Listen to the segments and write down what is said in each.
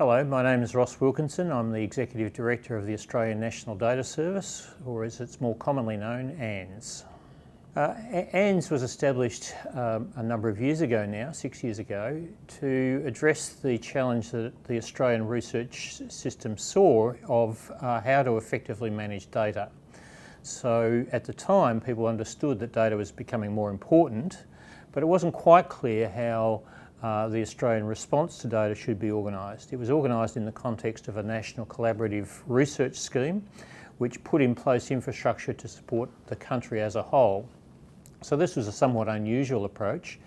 Hello, my name is Ross Wilkinson. I'm the Executive Director of the Australian National Data Service, or as it's more commonly known, ANS. ANS was established a number of years ago now, 6 years ago, to address the challenge that the Australian research system saw of how to effectively manage data. So at the time, people understood that data was becoming more important, but it wasn't quite clear how the Australian response to data should be organised. It was organised in the context of a national collaborative research scheme which put in place infrastructure to support the country as a whole. So this was a somewhat unusual approach,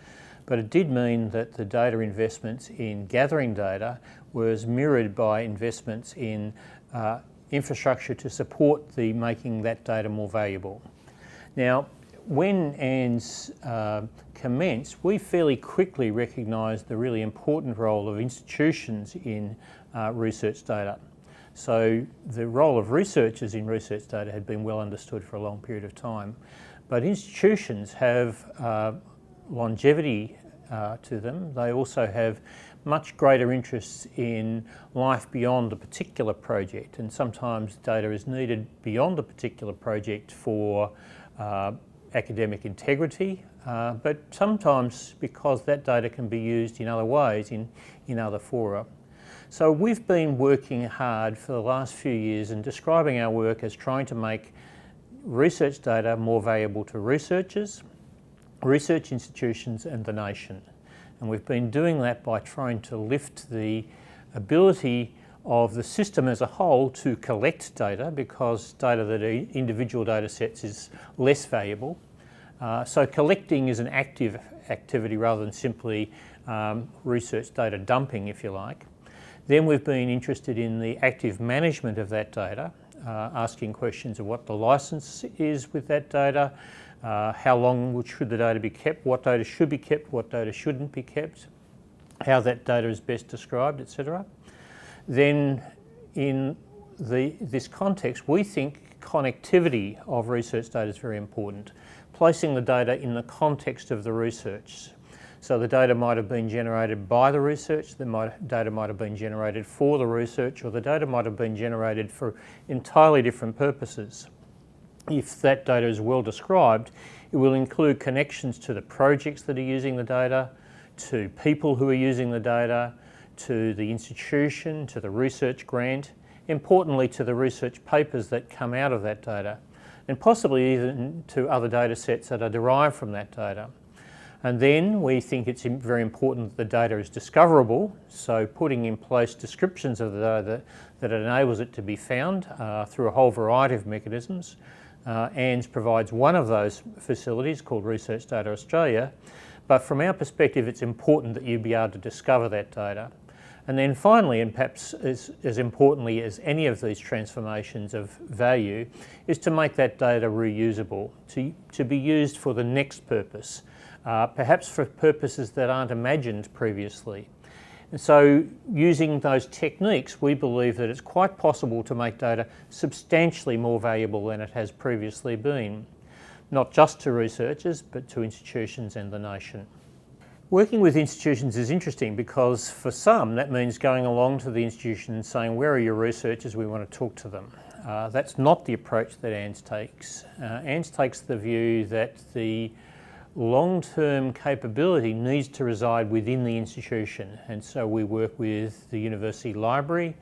but it did mean that the data investments in gathering data was mirrored by investments in infrastructure to support the making that data more valuable. Now, when ANS commenced, we fairly quickly recognised the really important role of institutions in research data. So the role of researchers in research data had been well understood for a long period of time, but institutions have longevity to them. They also have much greater interests in life beyond a particular project, and sometimes data is needed beyond a particular project for academic integrity, but sometimes because that data can be used in other ways in other fora. So we've been working hard for the last few years and describing our work as trying to make research data more valuable to researchers, research institutions and the nation. And we've been doing that by trying to lift the ability of the system as a whole to collect data, because data that are individual data sets is less valuable. So collecting is an active activity rather than simply research data dumping, if you like. Then we've been interested in the active management of that data, asking questions of what the license is with that data, how long should the data be kept, what data should be kept, what data shouldn't be kept, how that data is best described, etc. Then in this context, we think connectivity of research data is very important, placing the data in the context of the research. So the data might have been generated by the research, data might have been generated for the research, or the data might have been generated for entirely different purposes. If that data is well described, it will include connections to the projects that are using the data, to people who are using the data, to the institution, to the research grant, importantly to the research papers that come out of that data, and possibly even to other data sets that are derived from that data. And then we think it's very important that the data is discoverable, so putting in place descriptions of the data that enables it to be found through a whole variety of mechanisms. ANS provides one of those facilities called Research Data Australia, but from our perspective it's important that you be able to discover that data. And then finally, and perhaps as importantly as any of these transformations of value, is to make that data reusable, to be used for the next purpose, perhaps for purposes that aren't imagined previously. And so using those techniques, we believe that it's quite possible to make data substantially more valuable than it has previously been, not just to researchers, but to institutions and the nation. Working with institutions is interesting because for some that means going along to the institution and saying, where are your researchers, we want to talk to them. That's not the approach that ANS takes. ANS takes the view that the long-term capability needs to reside within the institution, and so we work with the university library,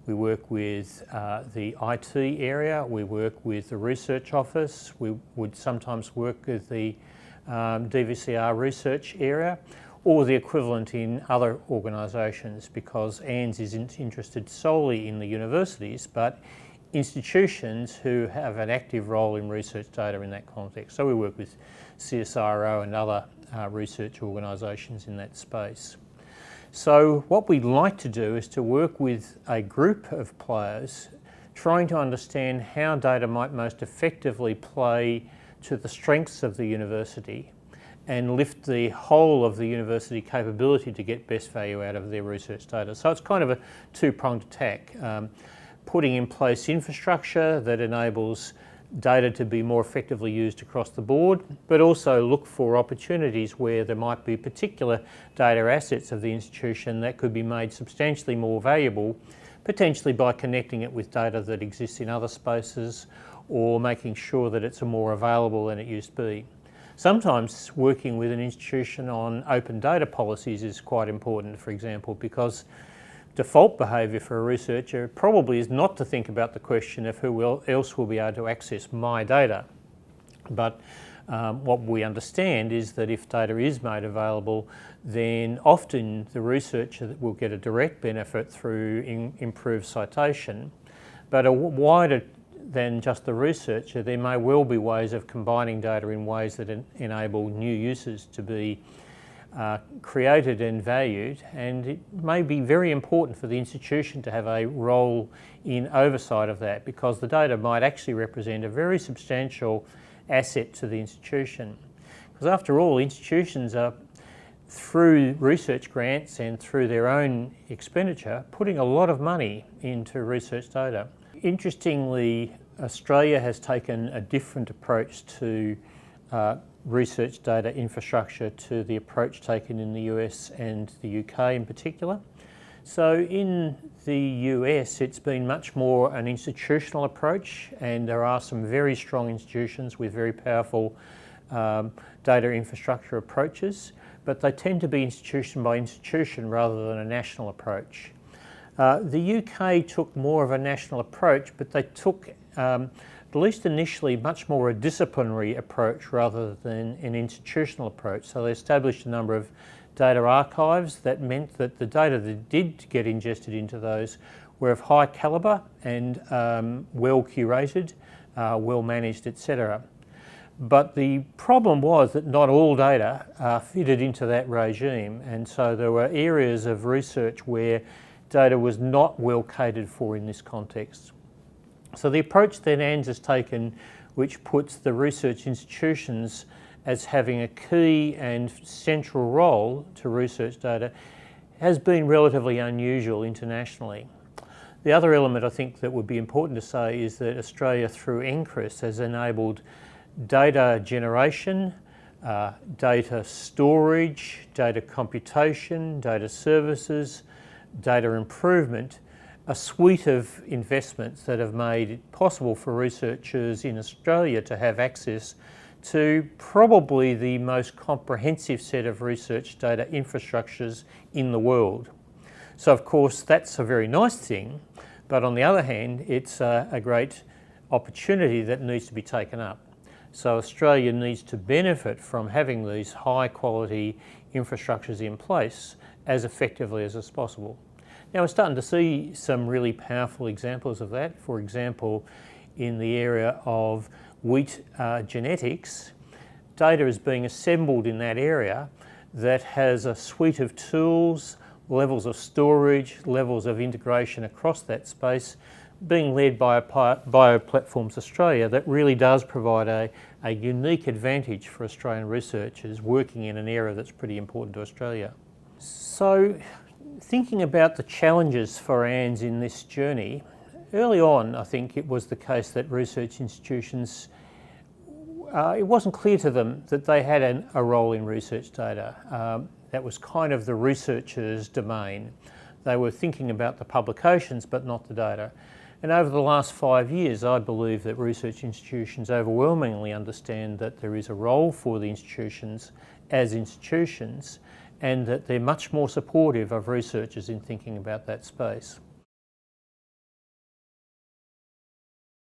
we work with the IT area, we work with the research office, we would sometimes work with the DVCR research area, or the equivalent in other organisations, because ANS isn't interested solely in the universities, but institutions who have an active role in research data in that context. So we work with CSIRO and other research organisations in that space. So what we'd like to do is to work with a group of players trying to understand how data might most effectively play to the strengths of the university and lift the whole of the university capability to get best value out of their research data. So it's kind of a two-pronged attack. Putting in place infrastructure that enables data to be more effectively used across the board, but also look for opportunities where there might be particular data assets of the institution that could be made substantially more valuable, potentially by connecting it with data that exists in other spaces or making sure that it's more available than it used to be. Sometimes working with an institution on open data policies is quite important, for example, because default behaviour for a researcher probably is not to think about the question of who else will be able to access my data. But what we understand is that if data is made available, then often the researcher will get a direct benefit through improved citation. But a wider than just the researcher, there may well be ways of combining data in ways that enable new uses to be created and valued, and it may be very important for the institution to have a role in oversight of that, because the data might actually represent a very substantial asset to the institution. Because after all, institutions are, through research grants and through their own expenditure, putting a lot of money into research data. Interestingly, Australia has taken a different approach to research data infrastructure to the approach taken in the US and the UK in particular. So in the US, it's been much more an institutional approach, and there are some very strong institutions with very powerful data infrastructure approaches, but they tend to be institution by institution rather than a national approach. The UK took more of a national approach, but they took, at least initially, much more a disciplinary approach rather than an institutional approach. So they established a number of data archives that meant that the data that did get ingested into those were of high calibre and well curated, well managed, etc. But the problem was that not all data fitted into that regime, and so there were areas of research where data was not well catered for in this context. So the approach that ANZ has taken, which puts the research institutions as having a key and central role to research data, has been relatively unusual internationally. The other element I think that would be important to say is that Australia, through NCRIS, has enabled data generation, data storage, data computation, data services, data improvement, a suite of investments that have made it possible for researchers in Australia to have access to probably the most comprehensive set of research data infrastructures in the world. So of course that's a very nice thing, but on the other hand it's a great opportunity that needs to be taken up. So Australia needs to benefit from having these high quality infrastructures in place as effectively as is possible. Now we're starting to see some really powerful examples of that. For example, in the area of wheat genetics, data is being assembled in that area that has a suite of tools, levels of storage, levels of integration across that space, being led by Bioplatforms Australia, that really does provide a unique advantage for Australian researchers working in an area that's pretty important to Australia. So, thinking about the challenges for ANZ in this journey, early on I think it was the case that research institutions, it wasn't clear to them that they had a role in research data. That was kind of the researchers' domain. They were thinking about the publications but not the data. And over the last 5 years, I believe that research institutions overwhelmingly understand that there is a role for the institutions as institutions, and that they're much more supportive of researchers in thinking about that space.